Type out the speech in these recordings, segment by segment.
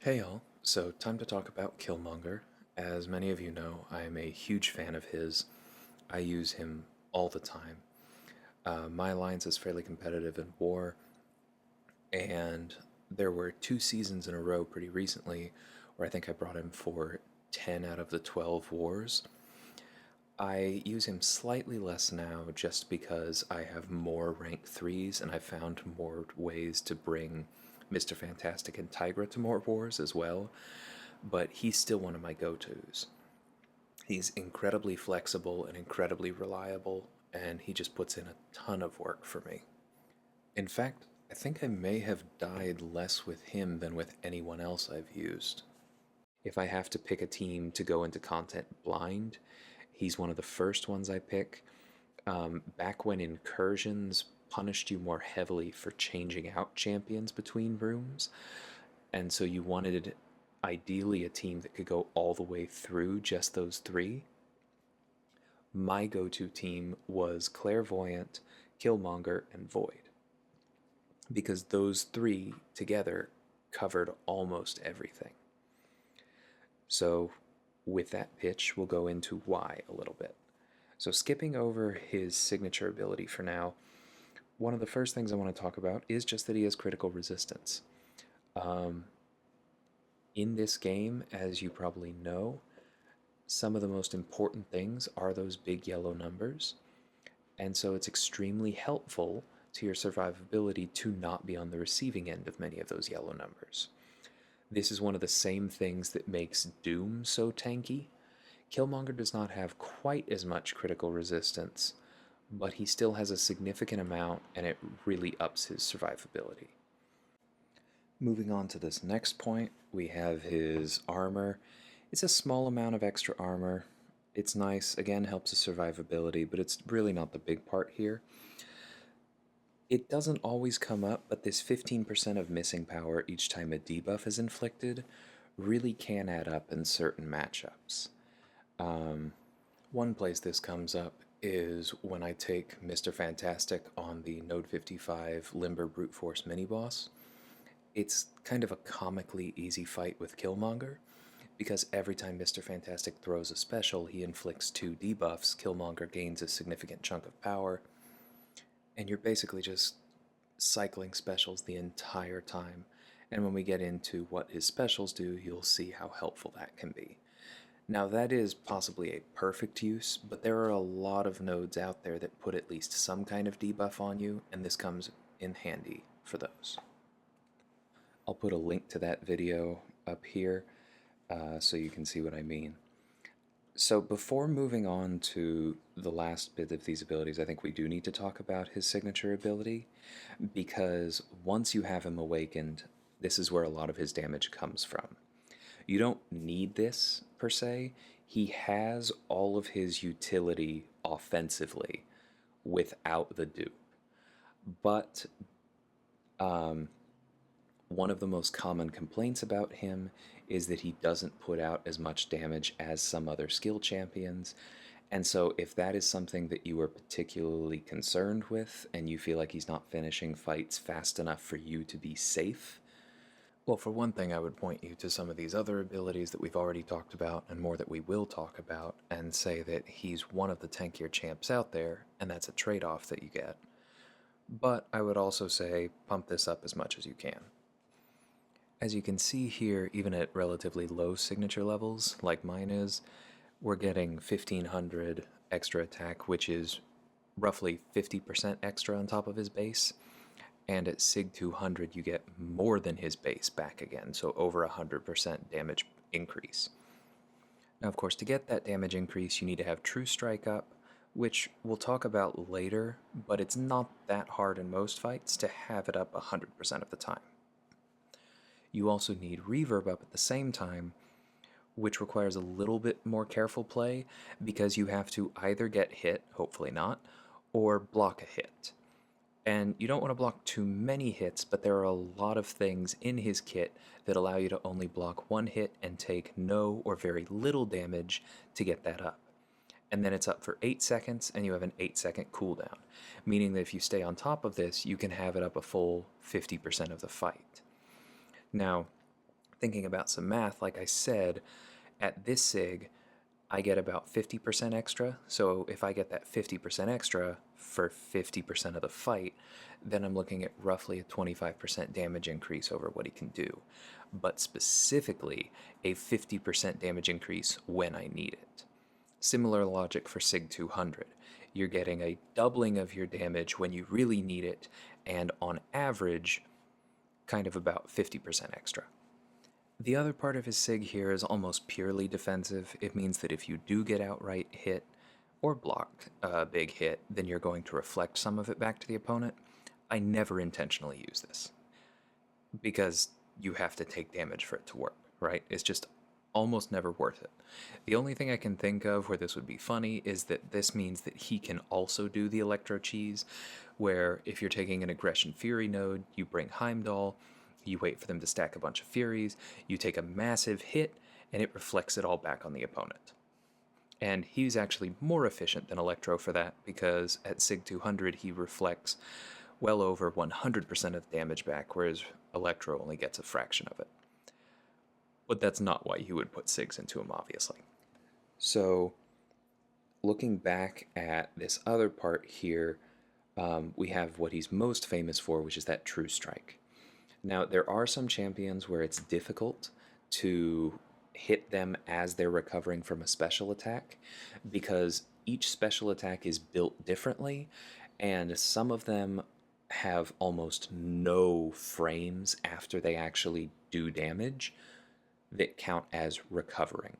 Hey y'all, so time to talk about Killmonger. As many of you know, I am a huge fan of his. I use him all the time. My alliance is fairly competitive in war, and there were 2 seasons in a row pretty recently where I think I brought him for 10 out of the 12 wars. I use him slightly less now just because I have more rank 3s and I found more ways to bring Mr. Fantastic and Tigra to more wars as well, but he's still one of my go-tos. He's incredibly flexible and incredibly reliable, and he just puts in a ton of work for me. In fact, I think I may have died less with him than with anyone else I've used. If I have to pick a team to go into content blind, he's one of the first ones I pick. Back when incursions punished you more heavily for changing out champions between rooms, and so you wanted ideally a team that could go all the way through just those three, my go to team was Clairvoyant, Killmonger, and Void, because those three together covered almost everything. So, with that pitch, we'll go into why a little bit. So, skipping over his signature ability for now, one of the first things I want to talk about is just that he has critical resistance. Um, in this game, as you probably know, some of the most important things are those big yellow numbers, and so it's extremely helpful to your survivability to not be on the receiving end of many of those yellow numbers. This is one of the same things that makes Doom so tanky. Killmonger does not have quite as much critical resistance, but he still has a significant amount, and it really ups his survivability. Moving on to this next point, we have his armor. It's a small amount of extra armor. It's nice, again, helps his survivability, but it's really not the big part here. It doesn't always come up, but this 15% of missing power each time a debuff is inflicted really can add up in certain matchups. One place this comes up is when I take Mr. Fantastic on the Node 55 Limber Brute Force mini boss. It's kind of a comically easy fight with Killmonger, because every time Mr. Fantastic throws a special, he inflicts 2 debuffs, Killmonger gains a significant chunk of power, and you're basically just cycling specials the entire time. And when we get into what his specials do, you'll see how helpful that can be. Now, that is possibly a perfect use, but there are a lot of nodes out there that put at least some kind of debuff on you, and this comes in handy for those. I'll put a link to that video up here so you can see what I mean. So before moving on to the last bit of these abilities, I think we do need to talk about his signature ability, because once you have him awakened, this is where a lot of his damage comes from. You don't need this, per se. He has all of his utility offensively without the dupe. But one of the most common complaints about him is that he doesn't put out as much damage as some other skill champions. And so, if that is something that you are particularly concerned with and you feel like he's not finishing fights fast enough for you to be safe, well, for one thing, I would point you to some of these other abilities that we've already talked about and more that we will talk about, and say that he's one of the tankier champs out there, and that's a trade off that you get. But I would also say pump this up as much as you can. As you can see here, even at relatively low signature levels, like mine is, we're getting 1500 extra attack, which is roughly 50% extra on top of his base. And at Sig 200, you get more than his base back again, so over 100% damage increase. Now, of course, to get that damage increase, you need to have True Strike up, which we'll talk about later, but it's not that hard in most fights to have it up 100% of the time. You also need Reverb up at the same time, which requires a little bit more careful play, because you have to either get hit, hopefully not, or block a hit. And you don't want to block too many hits, but there are a lot of things in his kit that allow you to only block one hit and take no or very little damage to get that up. And then it's up for 8 seconds, and you have an 8-second cooldown, meaning that if you stay on top of this, you can have it up a full 50% of the fight. Now, Thinking about some math, like I said, at this SIG, I get about 50% extra. So if I get that 50% extra for 50% of the fight, then I'm looking at roughly a 25% damage increase over what he can do. But specifically, a 50% damage increase when I need it. Similar logic for SIG 200. You're getting a doubling of your damage when you really need it, and on average, kind of about 50% extra. The other part of his SIG here is almost purely defensive. It means that if you do get outright hit or block a big hit, then you're going to reflect some of it back to the opponent. I never intentionally use this because you have to take damage for it to work, right? It's just almost never worth it. The only thing I can think of where this would be funny is that this means that he can also do the Electro Cheese, where if you're taking an Aggression Fury node, you bring Heimdall, you wait for them to stack a bunch of Furies, you take a massive hit, and it reflects it all back on the opponent. And he's actually more efficient than Electro for that, because at SIG 200 he reflects well over 100% of the damage back, whereas Electro only gets a fraction of it. But that's not why you would put SIGs into him, obviously. So, looking back at this other part here, we have what he's most famous for, which is that True Strike. Now, there are some champions where it's difficult to hit them as they're recovering from a special attack, because each special attack is built differently, and some of them have almost no frames after they actually do damage that count as recovering.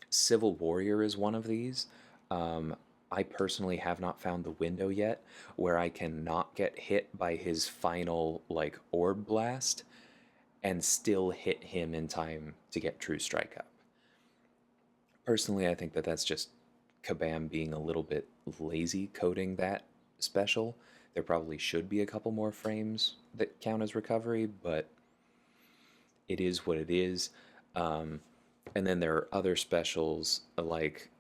Civil Warrior is one of these. I personally have not found the window yet where I can not get hit by his final, like, orb blast and still hit him in time to get True Strike up. Personally, I think that that's just Kabam being a little bit lazy coding that special. There probably should be a couple more frames that count as recovery, but it is what it is. And then there are other specials like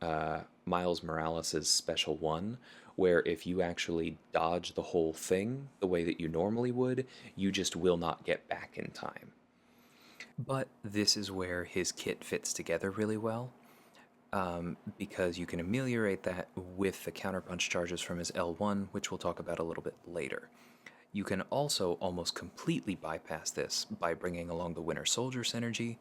Miles Morales' Special 1, where if you actually dodge the whole thing the way that you normally would, you just will not get back in time. But this is where his kit fits together really well, because you can ameliorate that with the counterpunch charges from his L1, which we'll talk about a little bit later. You can also almost completely bypass this by bringing along the Winter Soldier synergy.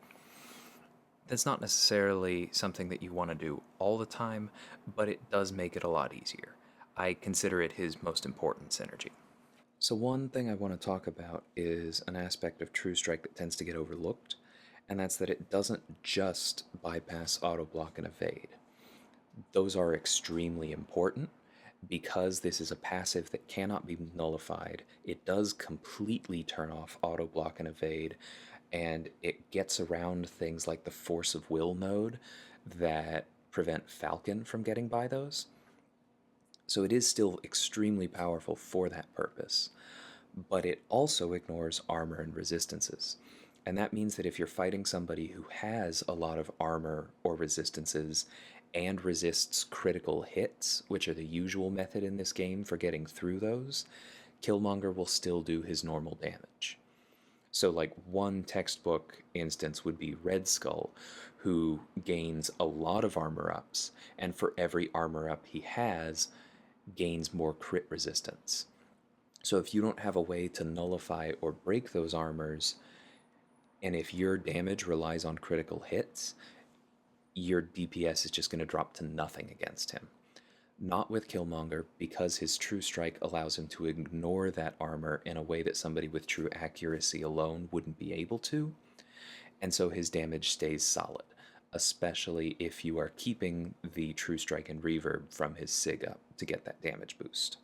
That's not necessarily something that you want to do all the time, but it does make it a lot easier. I consider it his most important synergy. So one thing I want to talk about is an aspect of True Strike that tends to get overlooked, and that's that it doesn't just bypass auto block and evade. Those are extremely important because this is a passive that cannot be nullified. It does completely turn off auto block and evade, and it gets around things like the Force of Will node that prevent Falcon from getting by those. So it is still extremely powerful for that purpose, but it also ignores armor and resistances. And that means that if you're fighting somebody who has a lot of armor or resistances and resists critical hits, which are the usual method in this game for getting through those, Killmonger will still do his normal damage. So, like, one textbook instance would be Red Skull, who gains a lot of armor ups, and for every armor up he has, gains more crit resistance. So if you don't have a way to nullify or break those armors, and if your damage relies on critical hits, your DPS is just going to drop to nothing against him. Not with Killmonger, because his True Strike allows him to ignore that armor in a way that somebody with true accuracy alone wouldn't be able to, and so his damage stays solid, especially if you are keeping the True Strike and Reverb from his SIG up to get that damage boost.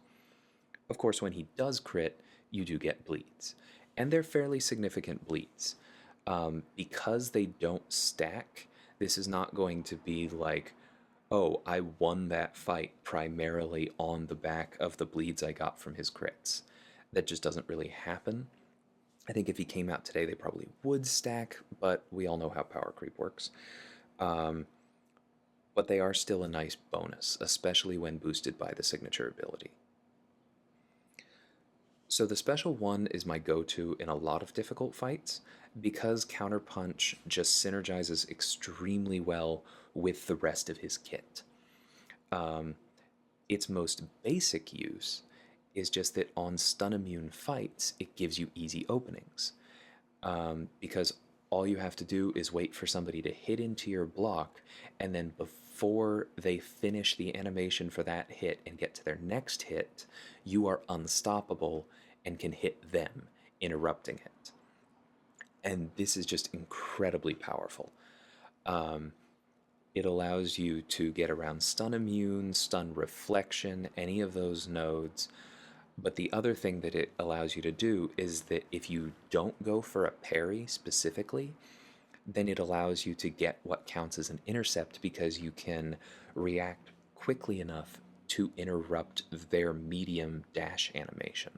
Of course, when he does crit, you do get bleeds, and they're fairly significant bleeds. Because they don't stack, this is not going to be like, oh, I won that fight primarily on the back of the bleeds I got from his crits. That just doesn't really happen. I think if he came out today, they probably would stack, but we all know how power creep works. But they are still a nice bonus, especially when boosted by the signature ability. So the special one is my go-to in a lot of difficult fights because Counterpunch just synergizes extremely well with the rest of his kit. Its most basic use is just that on stun immune fights, it gives you easy openings. Because all you have to do is wait for somebody to hit into your block, and then before they finish the animation for that hit and get to their next hit, you are unstoppable and can hit them, interrupting it. And this is just incredibly powerful. It allows you to get around stun immune, stun reflection, any of those nodes. But the other thing that it allows you to do is that if you don't go for a parry specifically, then it allows you to get what counts as an intercept because you can react quickly enough to interrupt their medium dash animation.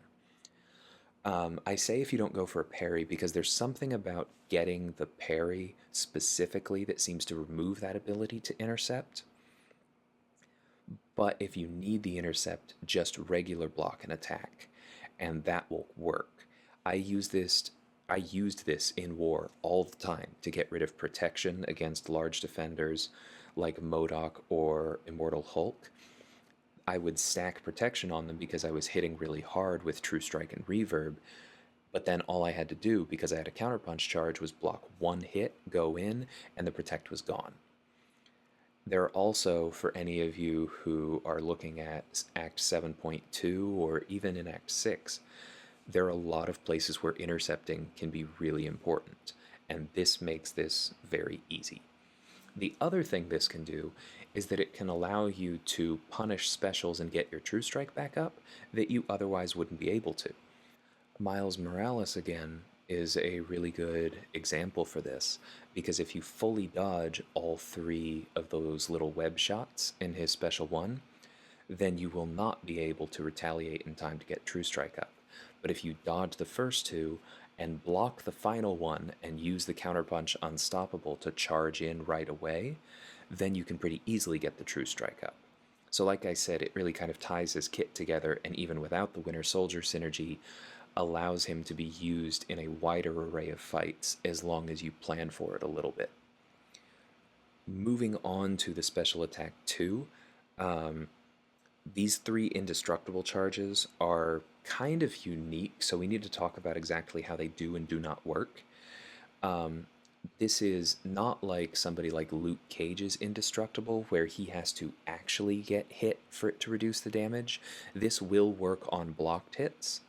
I say if you don't go for a parry because there's something about getting the parry specifically that seems to remove that ability to intercept. But if you need the intercept, just regular block and attack, and that will work. I use this I used this in war all the time to get rid of protection against large defenders like MODOK or Immortal Hulk. I would stack protection on them because I was hitting really hard with True Strike and Reverb, but then all I had to do, because I had a counterpunch charge, was block one hit, go in, and the protect was gone. There are also, for any of you who are looking at Act 7.2 or even in Act 6, there are a lot of places where intercepting can be really important, and this makes this very easy. The other thing this can do is that it can allow you to punish specials and get your True Strike back up that you otherwise wouldn't be able to. Miles Morales, again, is a really good example for this, because if you fully dodge all three of those little web shots in his special one, then you will not be able to retaliate in time to get True Strike up. But if you dodge the first two and block the final one and use the counterpunch Unstoppable to charge in right away, then you can pretty easily get the True Strike up. So like I said, it really kind of ties his kit together, and even without the Winter Soldier synergy, allows him to be used in a wider array of fights as long as you plan for it a little bit. Moving on to the special attack 2, these three indestructible charges are kind of unique, so we need to talk about exactly how they do and do not work. This is not like somebody like Luke Cage's indestructible, where he has to actually get hit for it to reduce the damage. This will work on blocked hits,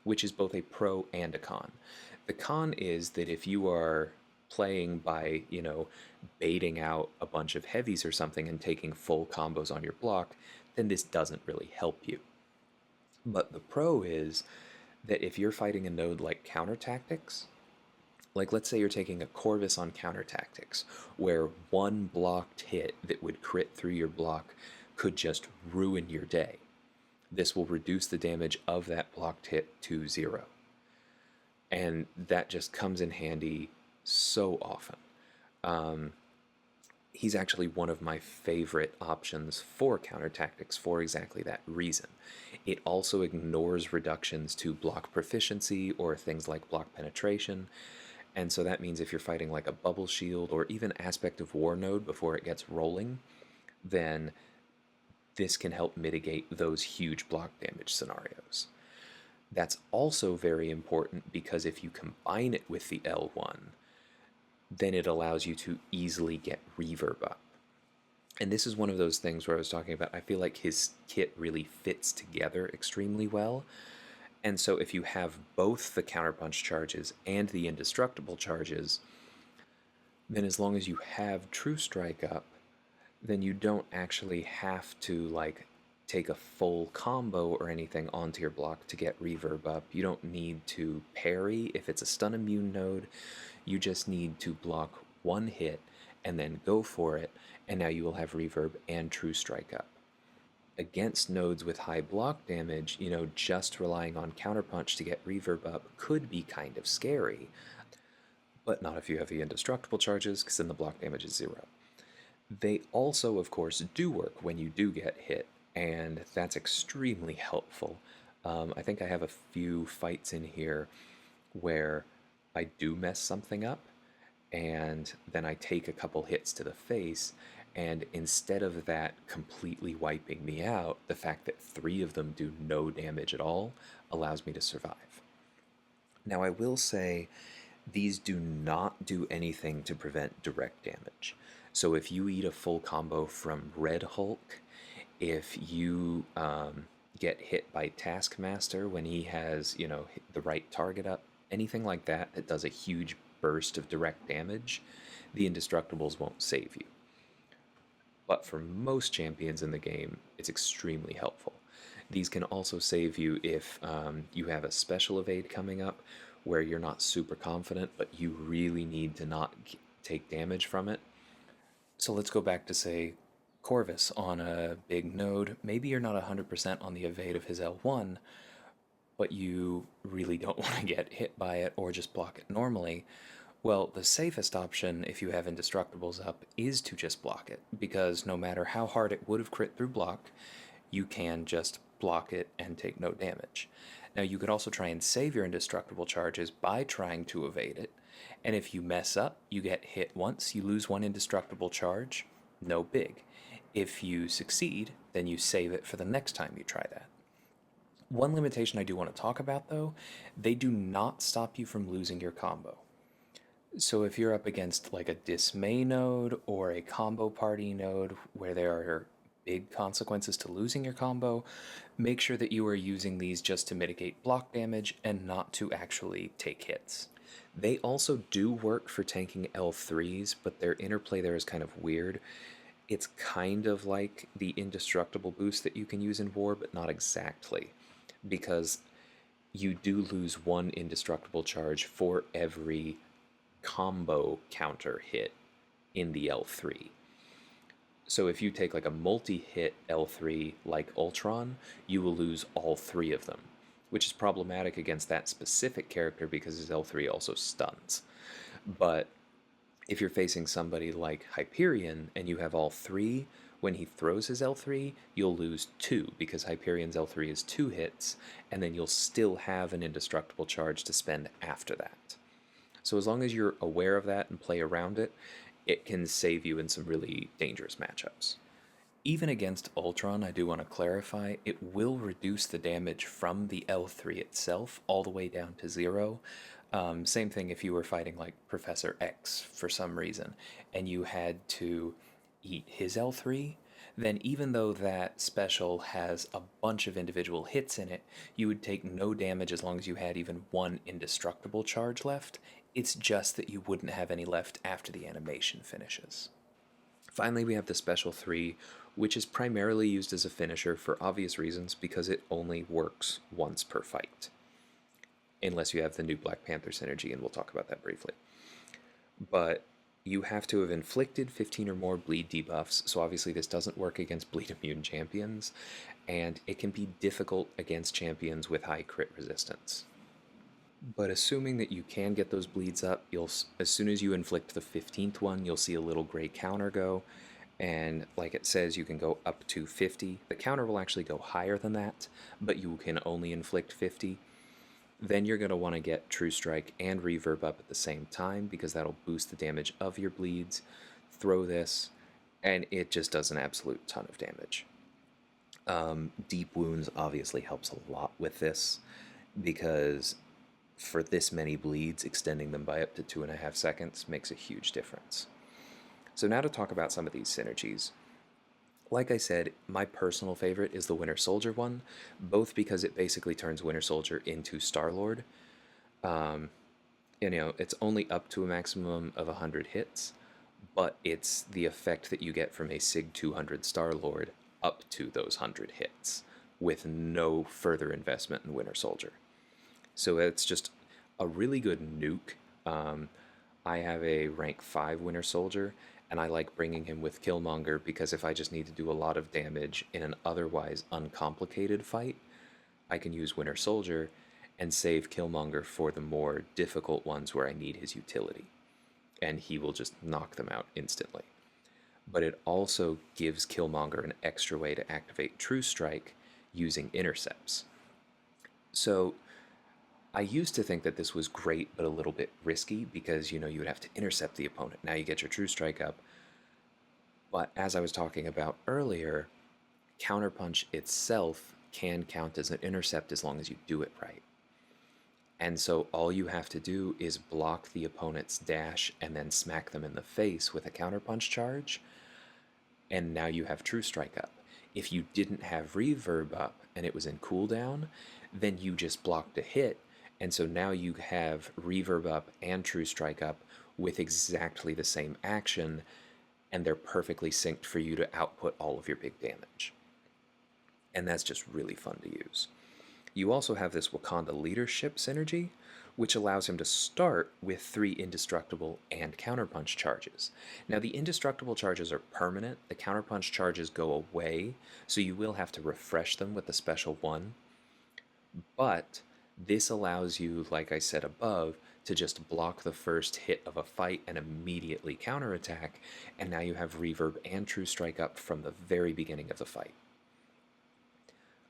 which is both a pro and a con. The con is that if you are playing by, baiting out a bunch of heavies or something and taking full combos on your block, then this doesn't really help you. But the pro is that if you're fighting a node like Counter Tactics, like let's say you're taking a Corvus on Counter Tactics, where one blocked hit that would crit through your block could just ruin your day. This will reduce the damage of that blocked hit to 0. And that just comes in handy so often. He's actually one of my favorite options for Counter Tactics for exactly that reason. It also ignores reductions to block proficiency or things like block penetration, and so that means if you're fighting like a Bubble Shield or even Aspect of War node before it gets rolling, then this can help mitigate those huge block damage scenarios. That's also very important because if you combine it with the L1, then it allows you to easily get reverb up. And this is one of those things where I was talking about, I feel like his kit really fits together extremely well. And so if you have both the counterpunch charges and the indestructible charges, then as long as you have True Strike up, then you don't actually have to take a full combo or anything onto your block to get reverb up. You don't need to parry if it's a stun immune node. You just need to block one hit and then go for it, and now you will have reverb and True Strike up. Against nodes with high block damage, just relying on counterpunch to get reverb up could be kind of scary, but not if you have the indestructible charges, because then the block damage is 0. They also, of course, do work when you do get hit, and that's extremely helpful. I think I have a few fights in here where I do mess something up, and then I take a couple hits to the face, and instead of that completely wiping me out, the fact that three of them do no damage at all allows me to survive. Now, I will say these do not do anything to prevent direct damage. So if you eat a full combo from Red Hulk, if you get hit by Taskmaster when he has, the right target up, anything like that that does a huge burst of direct damage, the Indestructibles won't save you. But for most champions in the game, it's extremely helpful. These can also save you if you have a special evade coming up where you're not super confident, but you really need to not take damage from it. So let's go back to, say, Corvus on a big node. Maybe you're not 100% on the evade of his L1, but you really don't want to get hit by it or just block it normally. Well, the safest option if you have Indestructibles up is to just block it, because no matter how hard it would have crit through block, you can just block it and take no damage. Now, you could also try and save your Indestructible charges by trying to evade it, and if you mess up, you get hit once, you lose one Indestructible charge, no big. If you succeed, then you save it for the next time you try that. One limitation I do want to talk about, though, they do not stop you from losing your combo. So if you're up against like a Dismay node or a combo party node where there are big consequences to losing your combo, make sure that you are using these just to mitigate block damage and not to actually take hits. They also do work for tanking L3s, but their interplay there is kind of weird. It's kind of like the indestructible boost that you can use in war, but not exactly, because you do lose one indestructible charge for every combo counter hit in the L3. So if you take like a multi-hit L3 like Ultron, you will lose all three of them, which is problematic against that specific character because his L3 also stuns. But if you're facing somebody like Hyperion and you have all three, when he throws his L3, you'll lose two because Hyperion's L3 is 2 hits, and then you'll still have an indestructible charge to spend after that. So as long as you're aware of that and play around it, it can save you in some really dangerous matchups. Even against Ultron, I do want to clarify, it will reduce the damage from the L3 itself all the way down to 0. Same thing if you were fighting like Professor X for some reason, and you had to eat his L3, then even though that special has a bunch of individual hits in it, you would take no damage as long as you had even one indestructible charge left. It's just that you wouldn't have any left after the animation finishes. Finally, we have the Special 3, which is primarily used as a finisher for obvious reasons because it only works once per fight. Unless you have the new Black Panther synergy, and we'll talk about that briefly. But you have to have inflicted 15 or more bleed debuffs, so obviously this doesn't work against bleed immune champions, and it can be difficult against champions with high crit resistance. But assuming that you can get those bleeds up, as soon as you inflict the 15th one, you'll see a little gray counter go, and like it says, you can go up to 50. The counter will actually go higher than that, but you can only inflict 50. Then you're going to want to get True Strike and Reverb up at the same time because that'll boost the damage of your bleeds. Throw this, and it just does an absolute ton of damage. Deep Wounds obviously helps a lot with this because for this many bleeds, extending them by up to 2.5 seconds makes a huge difference. So now to talk about some of these synergies. Like I said, my personal favorite is the Winter Soldier one, both because it basically turns Winter Soldier into Star-Lord. It's only up to a maximum of 100 hits, but it's the effect that you get from a SIG 200 Star-Lord up to those 100 hits, with no further investment in Winter Soldier. So it's just a really good nuke. I have a rank 5 Winter Soldier, and I like bringing him with Killmonger because if I just need to do a lot of damage in an otherwise uncomplicated fight, I can use Winter Soldier and save Killmonger for the more difficult ones where I need his utility, and he will just knock them out instantly. But it also gives Killmonger an extra way to activate True Strike using intercepts. So I used to think that this was great, but a little bit risky because, you would have to intercept the opponent. Now you get your true strike up. But as I was talking about earlier, counterpunch itself can count as an intercept as long as you do it right. And so all you have to do is block the opponent's dash and then smack them in the face with a counterpunch charge, and now you have true strike up. If you didn't have reverb up and it was in cooldown, then you just blocked a hit, and so now you have reverb up and true strike up with exactly the same action, and they're perfectly synced for you to output all of your big damage. And that's just really fun to use. You also have this Wakanda leadership synergy, which allows him to start with 3 indestructible and counterpunch charges. Now, the indestructible charges are permanent, the counterpunch charges go away, so you will have to refresh them with the special one. But this allows you, like I said above, to just block the first hit of a fight and immediately counterattack, and now you have reverb and true strike up from the very beginning of the fight.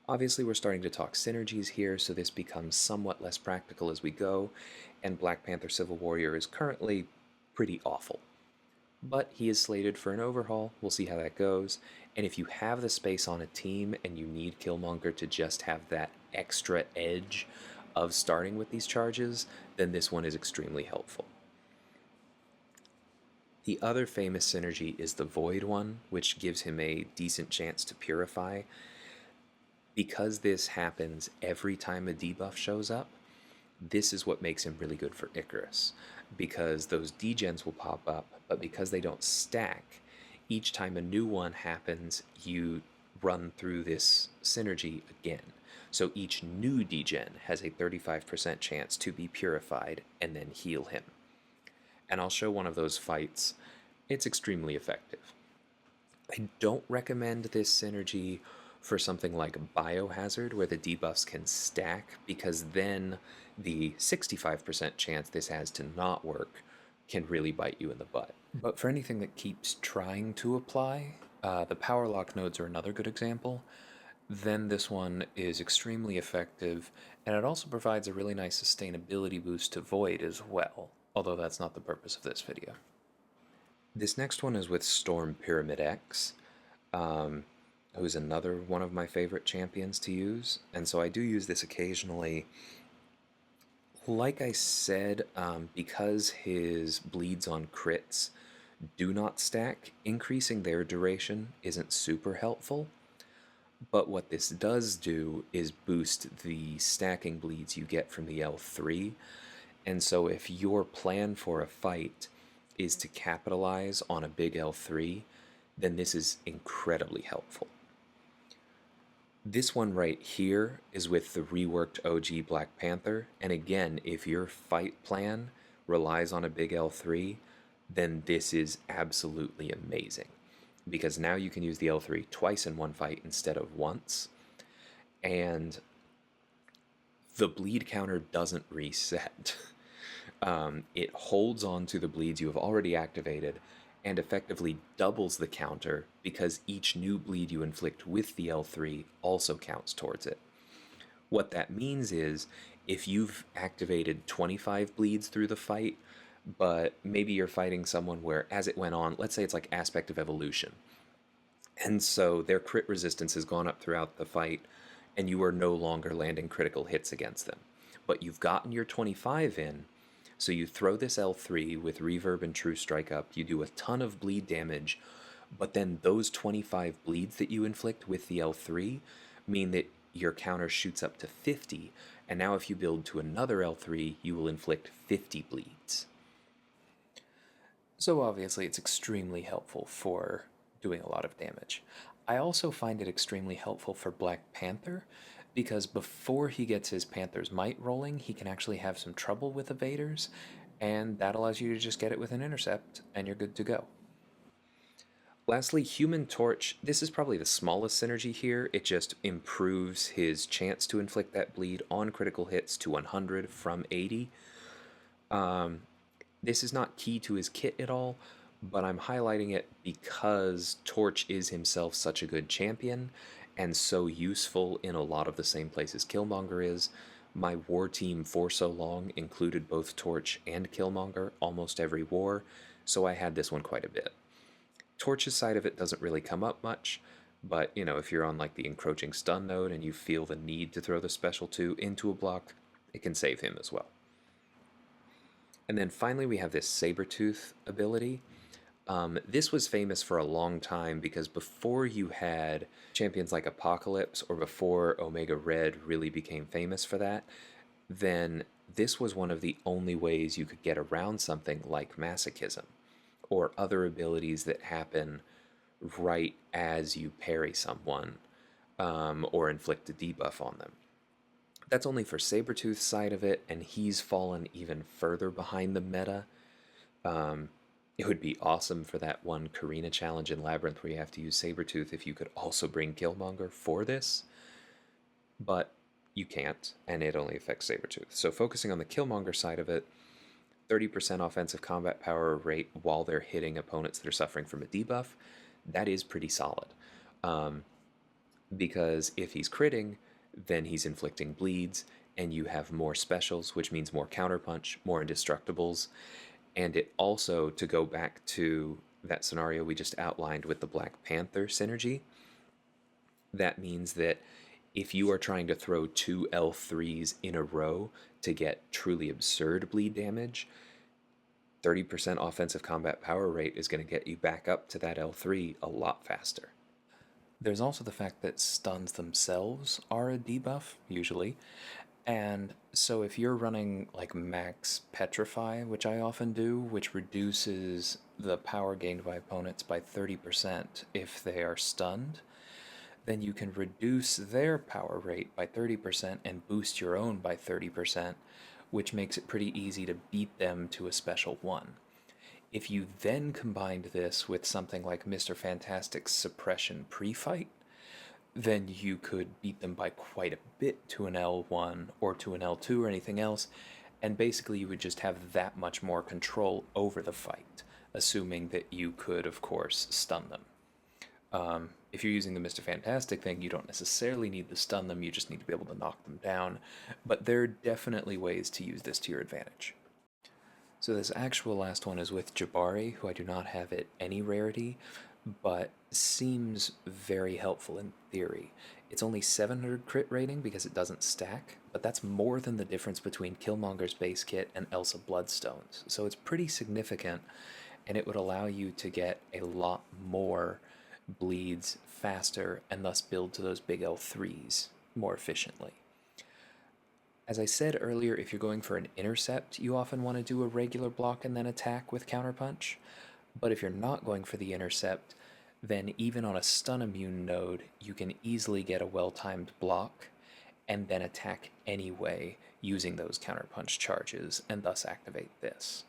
Obviously, we're starting to talk synergies here, so this becomes somewhat less practical as we go, and Black Panther Civil Warrior is currently pretty awful. But he is slated for an overhaul, we'll see how that goes, and if you have the space on a team and you need Killmonger to just have that extra edge of starting with these charges, then this one is extremely helpful. The other famous synergy is the Void one, which gives him a decent chance to purify. Because this happens every time a debuff shows up, this is what makes him really good for Icarus, because those degens will pop up, but because they don't stack, each time a new one happens, you run through this synergy again. So each new degen has a 35% chance to be purified and then heal him. And I'll show one of those fights. It's extremely effective. I don't recommend this synergy for something like Biohazard, where the debuffs can stack, because then the 65% chance this has to not work can really bite you in the butt. But for anything that keeps trying to apply, the power lock nodes are another good example. Then this one is extremely effective, and it also provides a really nice sustainability boost to Void as well, although that's not the purpose of this video. This next one is with Storm Pyramid X. Who's another one of my favorite champions to use, and so I do use this occasionally. Like I said, because his bleeds on crits do not stack, increasing their duration isn't super helpful, but what this does do is boost the stacking bleeds you get from the L3, and so if your plan for a fight is to capitalize on a big L3, then this is incredibly helpful. This one right here is with the reworked OG Black Panther, and again, if your fight plan relies on a big L3, then this is absolutely amazing, because now you can use the L3 twice in one fight instead of once, and the bleed counter doesn't reset. It holds on to the bleeds you have already activated, and effectively doubles the counter because each new bleed you inflict with the L3 also counts towards it. What that means is, if you've activated 25 bleeds through the fight, but maybe you're fighting someone where, as it went on, let's say it's like Aspect of Evolution, and so their crit resistance has gone up throughout the fight, and you are no longer landing critical hits against them. But you've gotten your 25 in, so you throw this L3 with reverb and true strike up, you do a ton of bleed damage, but then those 25 bleeds that you inflict with the L3 mean that your counter shoots up to 50, and now if you build to another L3, you will inflict 50 bleeds. So obviously it's extremely helpful for doing a lot of damage. I also find it extremely helpful for Black Panther, because before he gets his Panther's Might rolling, he can actually have some trouble with evaders, and that allows you to just get it with an Intercept, and you're good to go. Lastly, Human Torch. This is probably the smallest synergy here. It just improves his chance to inflict that bleed on critical hits to 100 from 80. This is not key to his kit at all, but I'm highlighting it because Torch is himself such a good champion, and so useful in a lot of the same places Killmonger is, My war team for so long included both Torch and Killmonger almost every war, so I had this one quite a bit. Torch's side of it doesn't really come up much, but if you're on like the encroaching stun node and you feel the need to throw the special 2 into a block, it can save him as well. And then finally we have this Sabretooth ability. This was famous for a long time because before you had champions like Apocalypse or before Omega Red really became famous for that, then this was one of the only ways you could get around something like masochism or other abilities that happen right as you parry someone or inflict a debuff on them. That's only for Sabretooth's side of it, and he's fallen even further behind the meta. It would be awesome for that one Karina challenge in Labyrinth where you have to use Sabretooth if you could also bring Killmonger for this, but you can't, and it only affects Sabretooth. So focusing on the Killmonger side of it, 30% offensive combat power rate while they're hitting opponents that are suffering from a debuff, that is pretty solid. Because if he's critting, then he's inflicting bleeds, and you have more specials, which means more counterpunch, more indestructibles, and it also, to go back to that scenario we just outlined with the Black Panther synergy, that means that if you are trying to throw 2 L3s in a row to get truly absurd bleed damage, 30% offensive combat power rate is going to get you back up to that L3 a lot faster. There's also the fact that stuns themselves are a debuff, usually, and so if you're running like max Petrify, which I often do, which reduces the power gained by opponents by 30% if they are stunned, then you can reduce their power rate by 30% and boost your own by 30%, which makes it pretty easy to beat them to a special 1. If you then combined this with something like Mr. Fantastic's suppression pre-fight, then you could beat them by quite a bit to an L1 or to an L2 or anything else, and basically you would just have that much more control over the fight, assuming that you could, of course, stun them. If you're using the Mr. Fantastic thing, you don't necessarily need to stun them, you just need to be able to knock them down, but there are definitely ways to use this to your advantage. So this actual last one is with Jabari, who I do not have at any rarity, but seems very helpful in theory. It's only 700 crit rating because it doesn't stack, but that's more than the difference between Killmonger's base kit and Elsa Bloodstone's, so it's pretty significant, and it would allow you to get a lot more bleeds faster and thus build to those big L3s more efficiently. As I said earlier, if you're going for an intercept, you often want to do a regular block and then attack with counterpunch. But if you're not going for the intercept, then even on a stun immune node, you can easily get a well-timed block and then attack anyway using those counterpunch charges and thus activate this.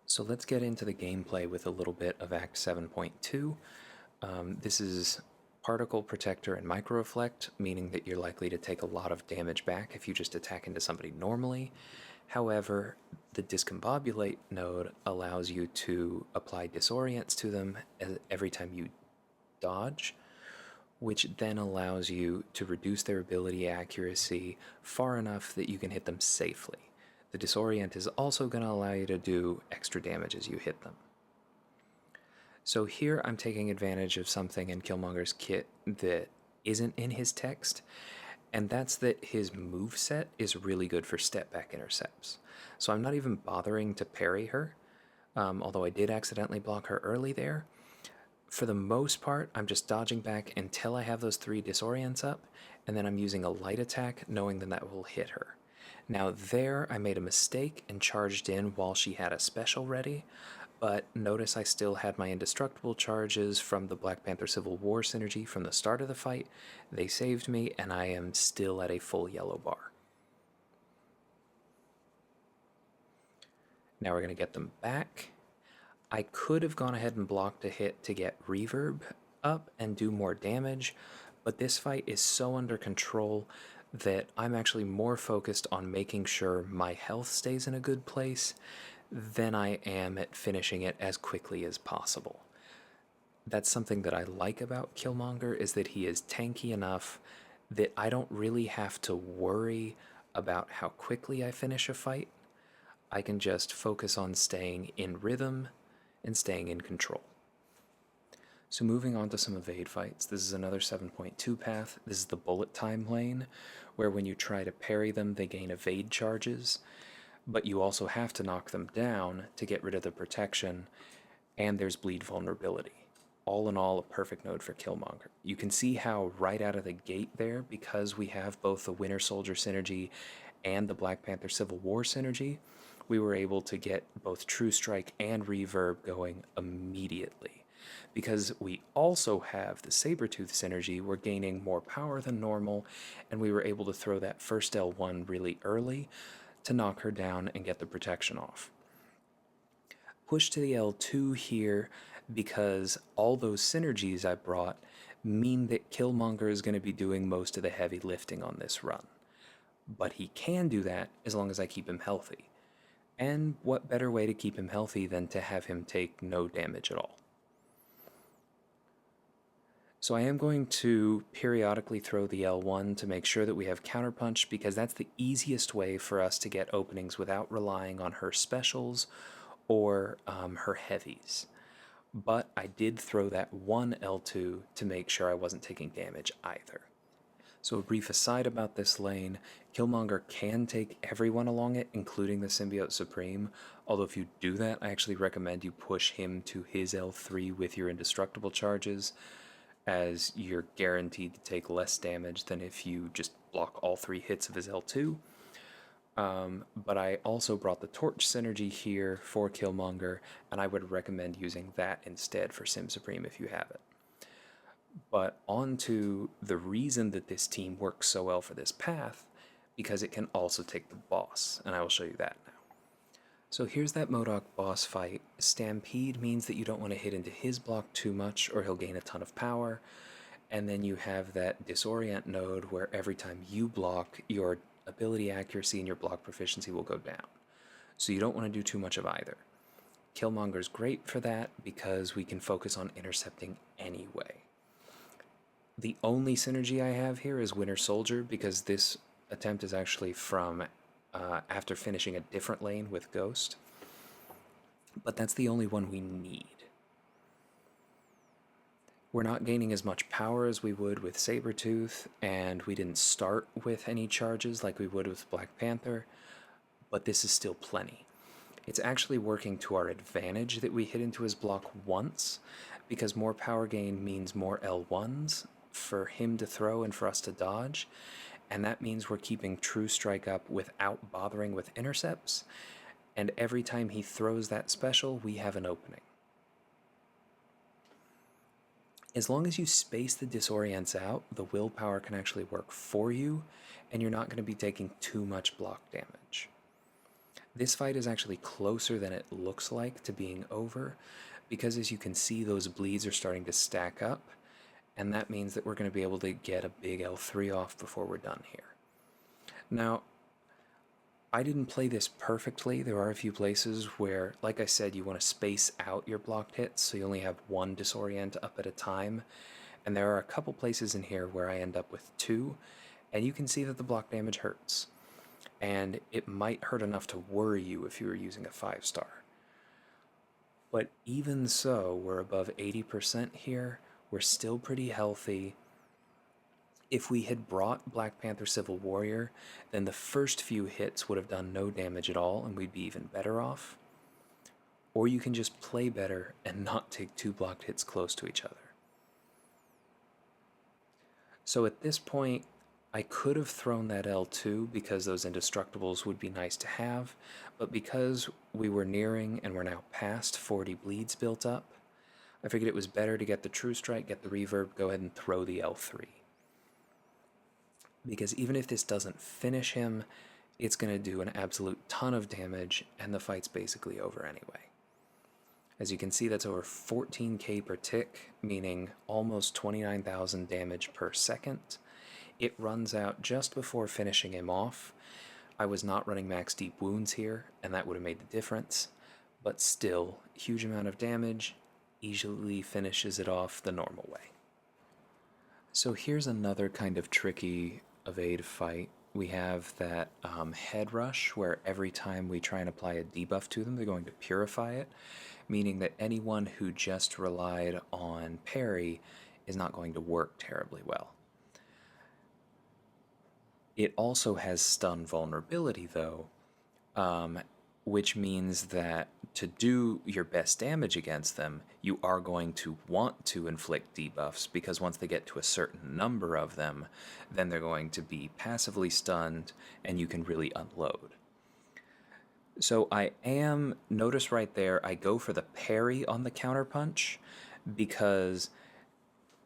So let's get into the gameplay with a little bit of Act 7.2. This is Particle Protector and Micro-Reflect, meaning that you're likely to take a lot of damage back if you just attack into somebody normally. However, the Discombobulate node allows you to apply Disorients to them every time you dodge, which then allows you to reduce their ability accuracy far enough that you can hit them safely. The Disorient is also going to allow you to do extra damage as you hit them. So here I'm taking advantage of something in Killmonger's kit that isn't in his text, and that's that his moveset is really good for step-back intercepts. So I'm not even bothering to parry her, although I did accidentally block her early there. For the most part, I'm just dodging back until I have those 3 Disorients up, and then I'm using a light attack knowing that that will hit her. Now there, I made a mistake and charged in while she had a special ready, but notice I still had my indestructible charges from the Black Panther Civil War synergy from the start of the fight. They saved me, and I am still at a full yellow bar. Now we're going to get them back. I could have gone ahead and blocked a hit to get reverb up and do more damage, but this fight is so under control that I'm actually more focused on making sure my health stays in a good place than I am at finishing it as quickly as possible. That's something that I like about Killmonger, is that he is tanky enough that I don't really have to worry about how quickly I finish a fight. I can just focus on staying in rhythm and staying in control. So moving on to some evade fights, this is another 7.2 path. This is the bullet time lane, where when you try to parry them, they gain evade charges, but you also have to knock them down to get rid of the protection, and there's bleed vulnerability. All in all, a perfect node for Killmonger. You can see how right out of the gate there, because we have both the Winter Soldier synergy and the Black Panther Civil War synergy, we were able to get both True Strike and Reverb going immediately. Because we also have the Sabretooth synergy, we're gaining more power than normal, and we were able to throw that first L1 really early to knock her down and get the protection off. Push to the L2 here because all those synergies I brought mean that Killmonger is going to be doing most of the heavy lifting on this run. But he can do that as long as I keep him healthy. And what better way to keep him healthy than to have him take no damage at all? So I am going to periodically throw the L1 to make sure that we have counterpunch, because that's the easiest way for us to get openings without relying on her specials or her heavies. But I did throw that one L2 to make sure I wasn't taking damage either. So a brief aside about this lane, Killmonger can take everyone along it, including the Symbiote Supreme, although if you do that, I actually recommend you push him to his L3 with your indestructible charges, as you're guaranteed to take less damage than if you just block all 3 hits of his L2. But I also brought the Torch synergy here for Killmonger, and I would recommend using that instead for Sim Supreme if you have it. But on to the reason that this team works so well for this path, because it can also take the boss, and I will show you that now. So here's that MODOK boss fight. Stampede means that you don't want to hit into his block too much or he'll gain a ton of power. And then you have that Disorient node where every time you block, your ability accuracy and your block proficiency will go down. So you don't want to do too much of either. Killmonger's great for that because we can focus on intercepting anyway. The only synergy I have here is Winter Soldier, because this attempt is actually from after finishing a different lane with Ghost. But that's the only one we need. We're not gaining as much power as we would with Sabretooth, and we didn't start with any charges like we would with Black Panther, but this is still plenty. It's actually working to our advantage that we hit into his block once, because more power gain means more L1s for him to throw and for us to dodge, and that means we're keeping True Strike up without bothering with intercepts, and every time he throws that special, we have an opening. As long as you space the disorients out, the willpower can actually work for you, and you're not going to be taking too much block damage. This fight is actually closer than it looks like to being over, because as you can see, those bleeds are starting to stack up, and that means that we're going to be able to get a big L3 off before we're done here. Now, I didn't play this perfectly. There are a few places where, like I said, you want to space out your blocked hits, so you only have one disorient up at a time, and there are a couple places in here where I end up with 2, and you can see that the block damage hurts, and it might hurt enough to worry you if you were using a 5-star. But even so, we're above 80% here. We're still pretty healthy. If we had brought Black Panther Civil Warrior, then the first few hits would have done no damage at all, and we'd be even better off. Or you can just play better and not take 2 blocked hits close to each other. So at this point, I could have thrown that L2 because those indestructibles would be nice to have, but because we were nearing and we're now past 40 bleeds built up, I figured it was better to get the True Strike, get the Reverb, go ahead and throw the L3. Because even if this doesn't finish him, it's going to do an absolute ton of damage, and the fight's basically over anyway. As you can see, that's over 14k per tick, meaning almost 29,000 damage per second. It runs out just before finishing him off. I was not running max deep wounds here, and that would have made the difference, but still, huge amount of damage, easily finishes it off the normal way. So here's another kind of tricky evade fight. We have that head rush where every time we try and apply a debuff to them, they're going to purify it, meaning that anyone who just relied on parry is not going to work terribly well. It also has stun vulnerability, though, which means that to do your best damage against them, you are going to want to inflict debuffs, because once they get to a certain number of them, then they're going to be passively stunned and you can really unload. So notice right there, I go for the parry on the counterpunch because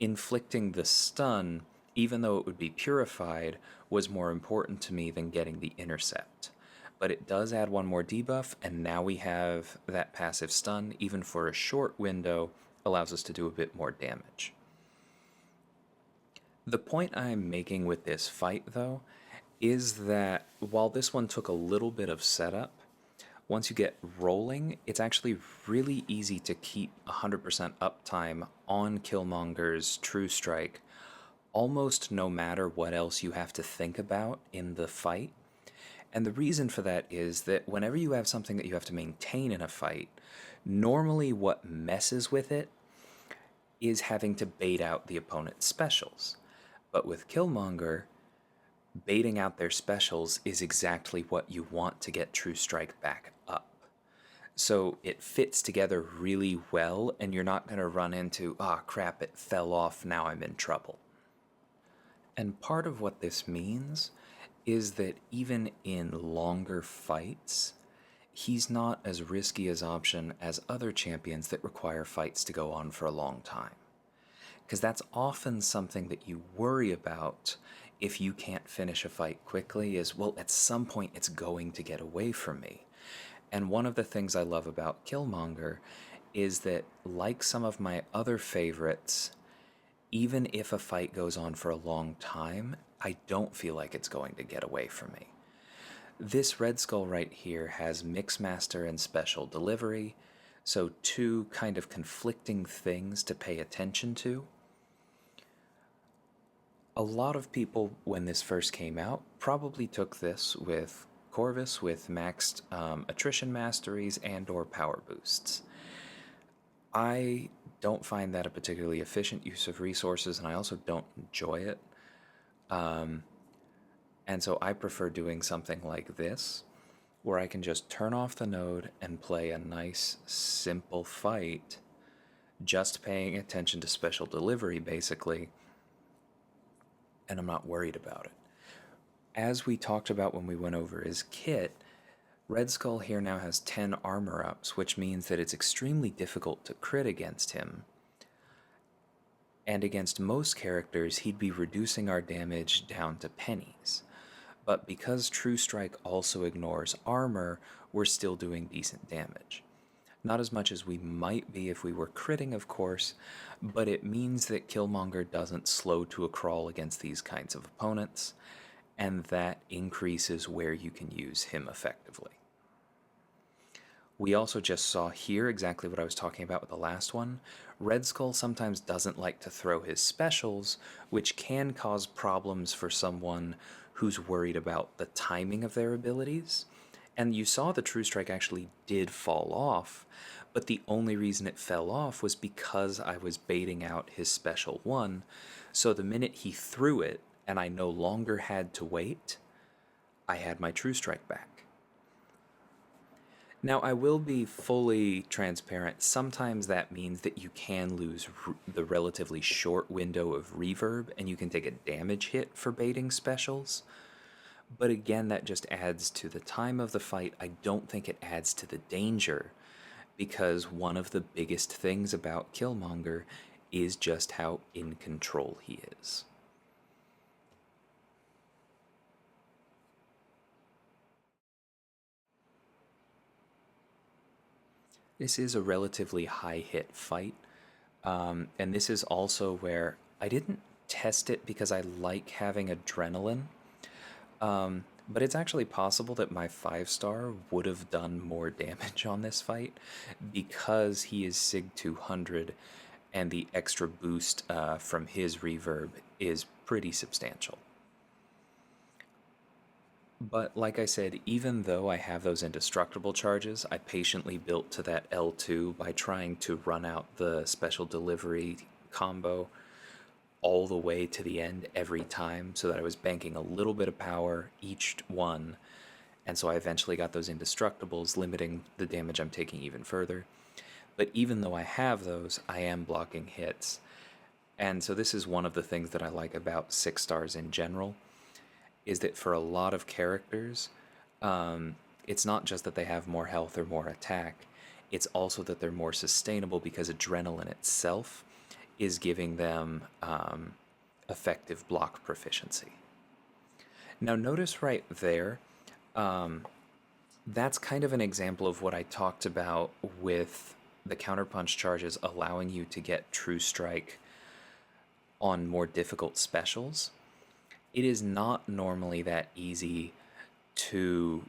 inflicting the stun, even though it would be purified, was more important to me than getting the intercept. But it does add one more debuff, and now we have that passive stun, even for a short window, allows us to do a bit more damage. The point I'm making with this fight, though, is that while this one took a little bit of setup, once you get rolling, it's actually really easy to keep 100% uptime on Killmonger's True Strike, almost no matter what else you have to think about in the fight. And the reason for that is that whenever you have something that you have to maintain in a fight, normally what messes with it is having to bait out the opponent's specials. But with Killmonger, baiting out their specials is exactly what you want to get True Strike back up. So it fits together really well, and you're not going to run into, ah, crap, it fell off, now I'm in trouble. And part of what this means is that even in longer fights, he's not as risky as option as other champions that require fights to go on for a long time. Because that's often something that you worry about if you can't finish a fight quickly is, well, at some point it's going to get away from me. And one of the things I love about Killmonger is that, like some of my other favorites, even if a fight goes on for a long time, I don't feel like it's going to get away from me. This Red Skull right here has Mixmaster and Special Delivery, so two kind of conflicting things to pay attention to. A lot of people, when this first came out, probably took this with Corvus with maxed attrition masteries and or power boosts. I don't find that a particularly efficient use of resources, and I also don't enjoy it. And so I prefer doing something like this, where I can just turn off the node and play a nice, simple fight, just paying attention to special delivery, basically, and I'm not worried about it. As we talked about when we went over his kit, Red Skull here now has 10 armor ups, which means that it's extremely difficult to crit against him. And against most characters, he'd be reducing our damage down to pennies. But because True Strike also ignores armor, we're still doing decent damage. Not as much as we might be if we were critting, of course, but it means that Killmonger doesn't slow to a crawl against these kinds of opponents, and that increases where you can use him effectively. We also just saw here exactly what I was talking about with the last one. Red Skull sometimes doesn't like to throw his specials, which can cause problems for someone who's worried about the timing of their abilities. And you saw the True Strike actually did fall off, but the only reason it fell off was because I was baiting out his special one, so the minute he threw it, and I no longer had to wait, I had my True Strike back. Now, I will be fully transparent. Sometimes that means that you can lose the relatively short window of reverb, and you can take a damage hit for baiting specials. But again, that just adds to the time of the fight. I don't think it adds to the danger, because one of the biggest things about Killmonger is just how in control he is. This is a relatively high hit fight, and this is also where I didn't test it because I like having adrenaline, but it's actually possible that my 5-star would have done more damage on this fight because he is Sig 200 and the extra boost from his reverb is pretty substantial. But like I said, even though I have those indestructible charges, I patiently built to that L2 by trying to run out the special delivery combo all the way to the end every time so that I was banking a little bit of power each one. And so I eventually got those indestructibles, limiting the damage I'm taking even further. But even though I have those, I am blocking hits. And so this is one of the things that I like about 6 stars in general, is that for a lot of characters, it's not just that they have more health or more attack, it's also that they're more sustainable because adrenaline itself is giving them effective block proficiency. Now notice right there, that's kind of an example of what I talked about with the counterpunch charges allowing you to get True Strike on more difficult specials. It is not normally that easy to,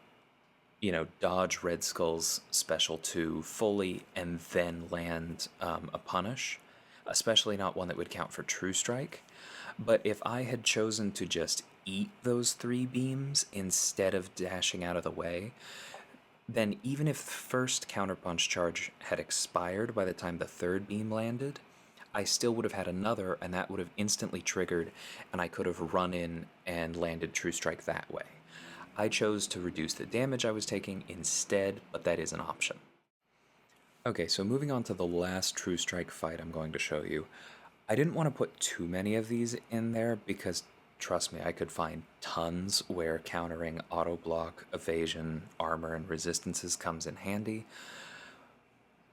dodge Red Skull's special 2 fully and then land a punish, especially not one that would count for True Strike. But if I had chosen to just eat those 3 beams instead of dashing out of the way, then even if the first counterpunch charge had expired by the time the 3rd beam landed, I still would have had another, and that would have instantly triggered, and I could have run in and landed True Strike that way. I chose to reduce the damage I was taking instead, but that is an option. Okay, so moving on to the last True Strike fight I'm going to show you. I didn't want to put too many of these in there because, trust me, I could find tons where countering auto block, evasion, armor, and resistances comes in handy.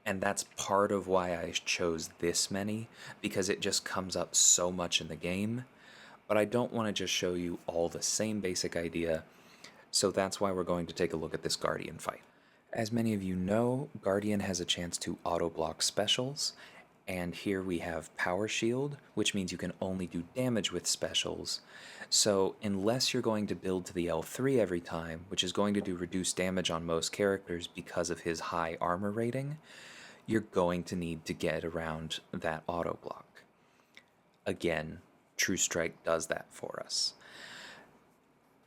And that's part of why I chose this many, because it just comes up so much in the game. But I don't want to just show you all the same basic idea, so that's why we're going to take a look at this Guardian fight. As many of you know, Guardian has a chance to auto-block specials, and here we have Power Shield, which means you can only do damage with specials. So unless you're going to build to the L3 every time, which is going to do reduced damage on most characters because of his high armor rating, you're going to need to get around that auto block. Again, True Strike does that for us.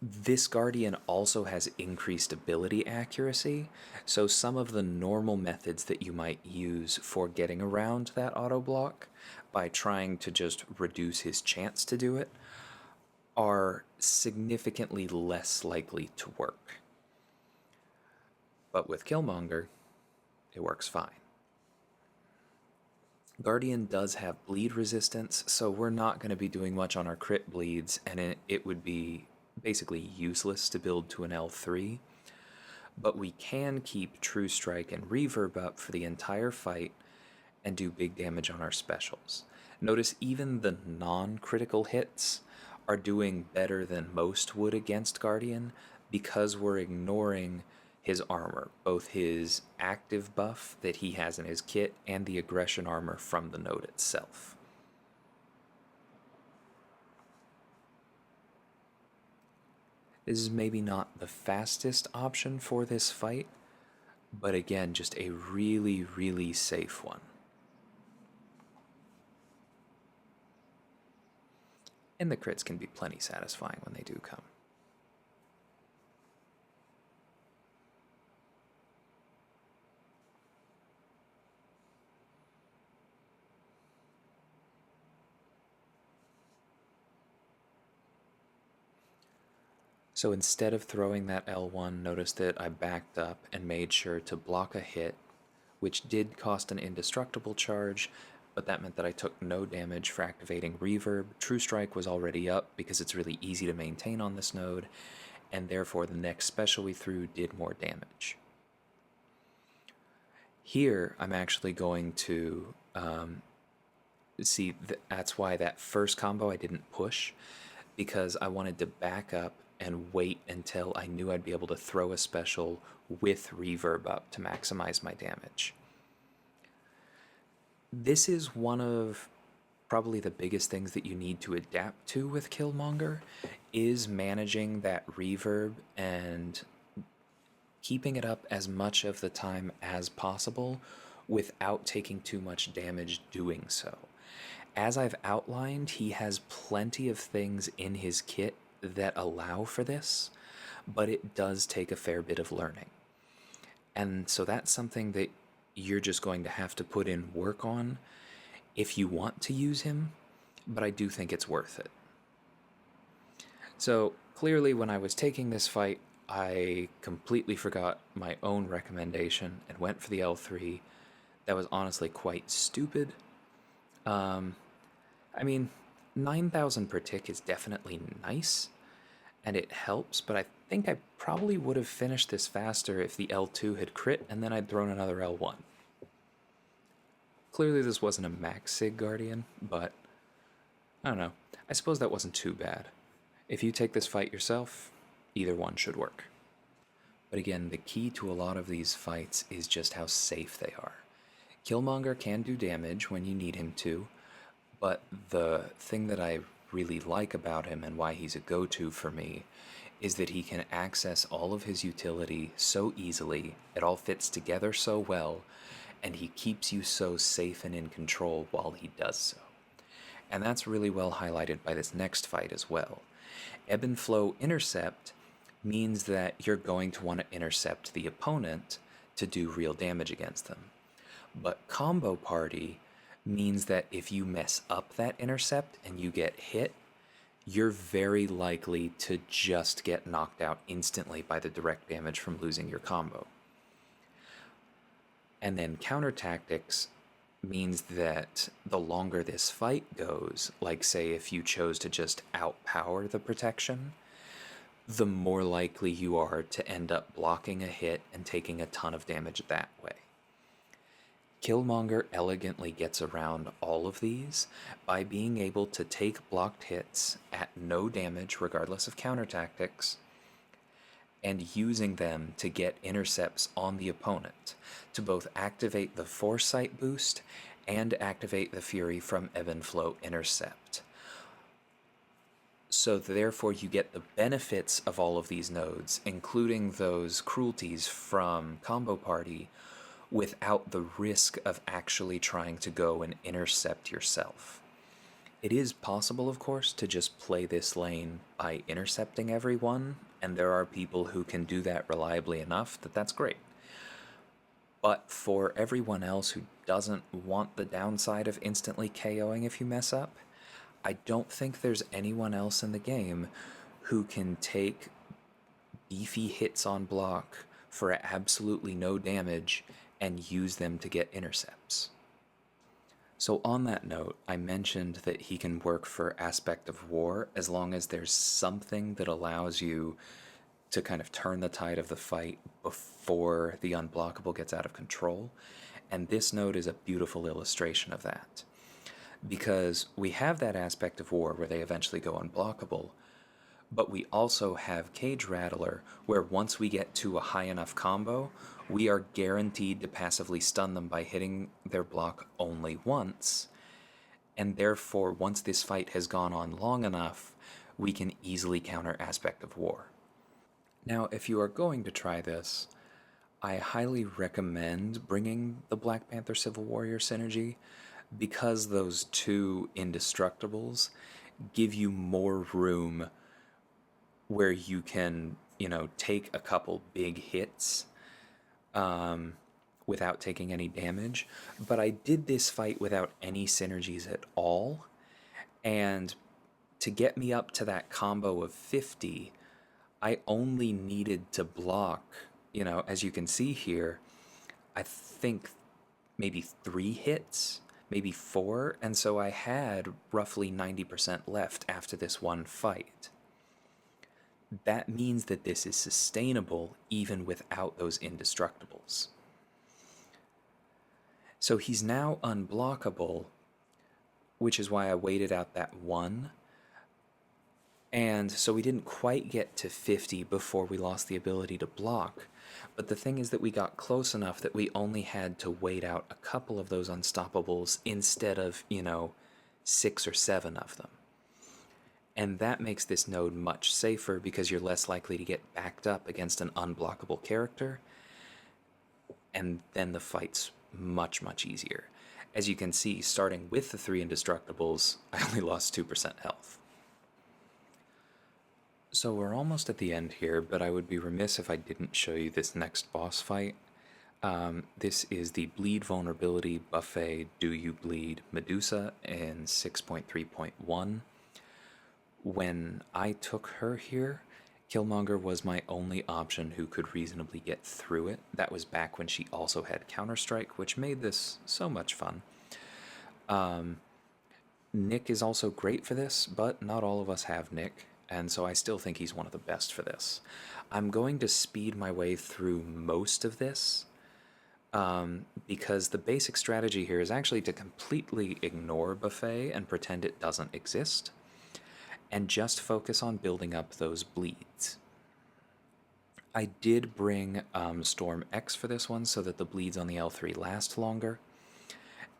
This Guardian also has increased ability accuracy, so some of the normal methods that you might use for getting around that auto block by trying to just reduce his chance to do it are significantly less likely to work. But with Killmonger, it works fine. Guardian does have bleed resistance, so we're not going to be doing much on our crit bleeds, and it would be basically useless to build to an L3, but we can keep True Strike and Reverb up for the entire fight and do big damage on our specials. Notice even the non-critical hits are doing better than most would against Guardian because we're ignoring his armor, both his active buff that he has in his kit and the aggression armor from the node itself. This is maybe not the fastest option for this fight, but again, just a really, really safe one. And the crits can be plenty satisfying when they do come. So instead of throwing that L1, notice that I backed up and made sure to block a hit, which did cost an indestructible charge, but that meant that I took no damage for activating Reverb. True Strike was already up because it's really easy to maintain on this node, and therefore the next special we threw did more damage. Here, I'm actually going to see, that's why that first combo I didn't push, because I wanted to back up and wait until I knew I'd be able to throw a special with Reverb up to maximize my damage. This is one of probably the biggest things that you need to adapt to with Killmonger, is managing that Reverb and keeping it up as much of the time as possible without taking too much damage doing so. As I've outlined, he has plenty of things in his kit that allow for this, but it does take a fair bit of learning. And so that's something that you're just going to have to put in work on if you want to use him, but I do think it's worth it. So clearly when I was taking this fight, I completely forgot my own recommendation and went for the L3. That was honestly quite stupid. I mean, 9,000 per tick is definitely nice, and it helps, but I think I probably would have finished this faster if the L2 had crit, and then I'd thrown another L1. Clearly this wasn't a max Sig Guardian, but I don't know. I suppose that wasn't too bad. If you take this fight yourself, either one should work. But again, the key to a lot of these fights is just how safe they are. Killmonger can do damage when you need him to, but the thing that I really like about him and why he's a go-to for me is that he can access all of his utility so easily, it all fits together so well, and he keeps you so safe and in control while he does so. And that's really well highlighted by this next fight as well. Ebb and Flow Intercept means that you're going to want to intercept the opponent to do real damage against them. But Combo Party means that if you mess up that intercept and you get hit, you're very likely to just get knocked out instantly by the direct damage from losing your combo. And then Counter Tactics means that the longer this fight goes, like say if you chose to just outpower the protection, the more likely you are to end up blocking a hit and taking a ton of damage that way. Killmonger elegantly gets around all of these by being able to take blocked hits at no damage regardless of counter tactics, and using them to get intercepts on the opponent to both activate the Foresight boost and activate the Fury from Ebb and Flow Intercept. So therefore you get the benefits of all of these nodes, including those cruelties from Combo Party, without the risk of actually trying to go and intercept yourself. It is possible, of course, to just play this lane by intercepting everyone, and there are people who can do that reliably enough that that's great. But for everyone else who doesn't want the downside of instantly KOing if you mess up, I don't think there's anyone else in the game who can take beefy hits on block for absolutely no damage and use them to get intercepts. So on that note, I mentioned that he can work for Aspect of War as long as there's something that allows you to kind of turn the tide of the fight before the unblockable gets out of control, and this node is a beautiful illustration of that. Because we have that Aspect of War where they eventually go unblockable, but we also have Cage Rattler where once we get to a high enough combo, we are guaranteed to passively stun them by hitting their block only once, and therefore once this fight has gone on long enough, we can easily counter Aspect of War. Now, if you are going to try this, I highly recommend bringing the Black Panther Civil Warrior synergy, because those two indestructibles give you more room where you can, take a couple big hits without taking any damage. But I did this fight without any synergies at all, and to get me up to that combo of 50, I only needed to block, as you can see here, I think maybe 3 hits, maybe 4, and so I had roughly 90% left after this one fight. That means that this is sustainable even without those indestructibles. So he's now unblockable, which is why I waited out that one. And so we didn't quite get to 50 before we lost the ability to block. But the thing is that we got close enough that we only had to wait out a couple of those unstoppables instead of, 6 or 7 of them. And that makes this node much safer because you're less likely to get backed up against an unblockable character. And then the fight's much, much easier. As you can see, starting with the 3 Indestructibles, I only lost 2% health. So we're almost at the end here, but I would be remiss if I didn't show you this next boss fight. This is the Bleed Vulnerability Buffet Do You Bleed Medusa in 6.3.1. When I took her here, Killmonger was my only option who could reasonably get through it. That was back when she also had Counter-Strike, which made this so much fun. Nick is also great for this, but not all of us have Nick, and so I still think he's one of the best for this. I'm going to speed my way through most of this, because the basic strategy here is actually to completely ignore Buffet and pretend it doesn't exist, and just focus on building up those bleeds. I did bring Storm X for this one so that the bleeds on the L3 last longer,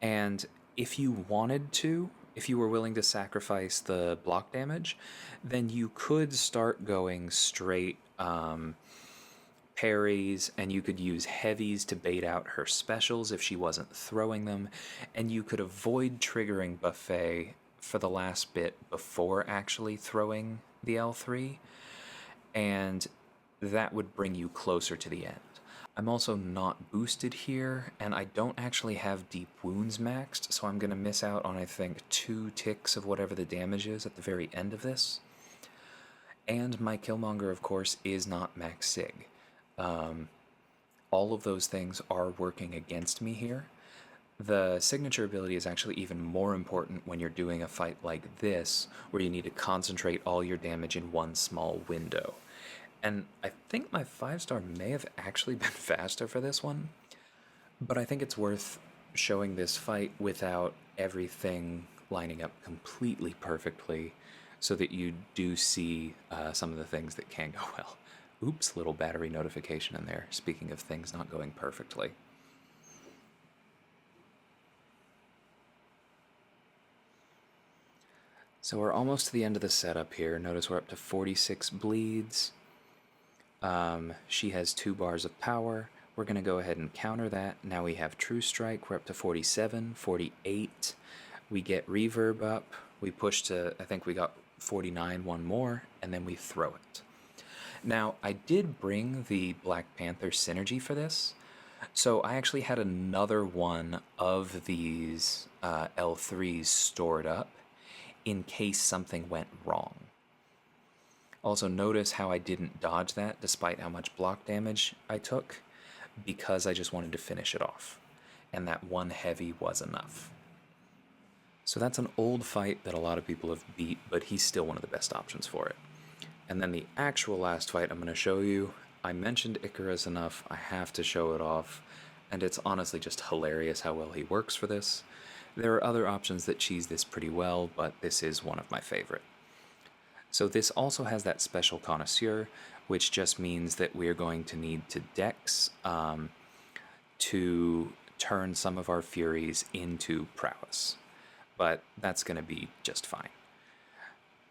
and if you wanted to, if you were willing to sacrifice the block damage, then you could start going straight parries, and you could use heavies to bait out her specials if she wasn't throwing them, and you could avoid triggering Buffet for the last bit before actually throwing the L3, and that would bring you closer to the end. I'm also not boosted here, and I don't actually have Deep Wounds maxed, so I'm going to miss out on, I think, 2 ticks of whatever the damage is at the very end of this. And my Killmonger, of course, is not max sig. All of those things are working against me here. The signature ability is actually even more important when you're doing a fight like this, where you need to concentrate all your damage in one small window. And I think my 5-star may have actually been faster for this one, but I think it's worth showing this fight without everything lining up completely perfectly so that you do see some of the things that can go well. Oops, little battery notification in there, speaking of things not going perfectly. So we're almost to the end of the setup here. Notice we're up to 46 bleeds. She has 2 bars of power. We're going to go ahead and counter that. Now we have True Strike. We're up to 47, 48. We get Reverb up. We push to, I think we got 49, one more, and then we throw it. Now, I did bring the Black Panther Synergy for this, so I actually had another one of these L3s stored up in case something went wrong. Also, notice how I didn't dodge that despite how much block damage I took, because I just wanted to finish it off, and that one heavy was enough. So that's an old fight that a lot of people have beat, but he's still one of the best options for it. And then the actual last fight I'm going to show you, I mentioned Icarus enough, I have to show it off, and it's honestly just hilarious how well he works for this. There are other options that cheese this pretty well, but this is one of my favorite. So this also has that special connoisseur, which just means that we're going to need to dex to turn some of our furies into prowess. But that's going to be just fine.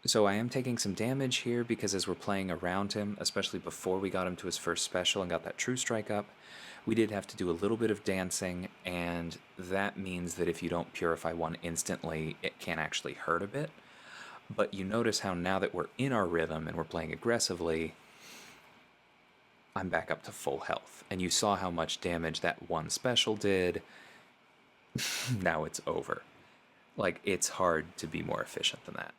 So I am taking some damage here because as we're playing around him, especially before we got him to his first special and got that True Strike up, we did have to do a little bit of dancing, and that means that if you don't purify one instantly, it can actually hurt a bit. But you notice how now that we're in our rhythm and we're playing aggressively, I'm back up to full health. And you saw how much damage that one special did. Now it's over. Like, it's hard to be more efficient than that.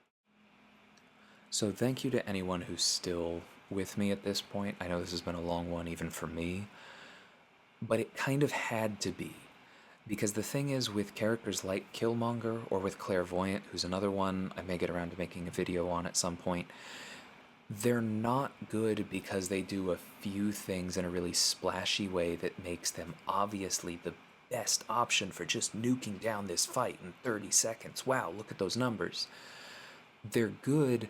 So thank you to anyone who's still with me at this point. I know this has been a long one even for me, but it kind of had to be. Because the thing is, with characters like Killmonger, or with Clairvoyant, who's another one I may get around to making a video on at some point, they're not good because they do a few things in a really splashy way that makes them obviously the best option for just nuking down this fight in 30 seconds. Wow, look at those numbers. They're good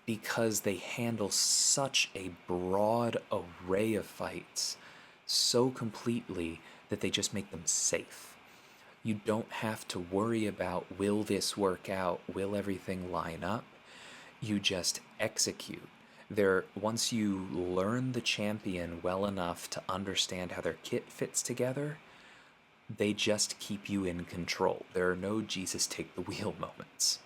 because they handle such a broad array of fights so completely that they just make them safe. You don't have to worry about, will this work out, will everything line up? You just execute. Once you learn the champion well enough to understand how their kit fits together, They just keep you in control. There are no Jesus take the wheel moments.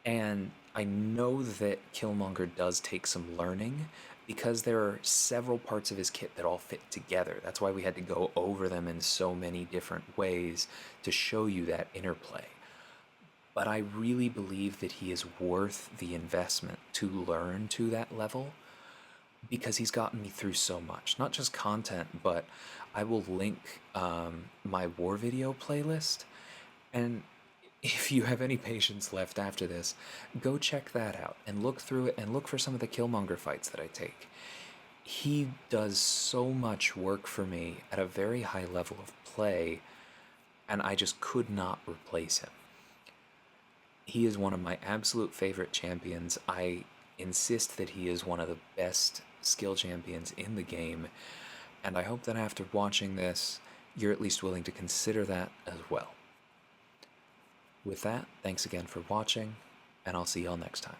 And I know that Killmonger does take some learning because there are several parts of his kit that all fit together. That's why we had to go over them in so many different ways to show you that interplay. But I really believe that he is worth the investment to learn to that level because he's gotten me through so much. Not just content, but I will link my war video playlist. And if you have any patience left after this, go check that out and look through it and look for some of the Killmonger fights that I take. He does so much work for me at a very high level of play, and I just could not replace him. He is one of my absolute favorite champions. I insist that he is one of the best skill champions in the game, and I hope that after watching this, you're at least willing to consider that as well. With that, thanks again for watching, and I'll see y'all next time.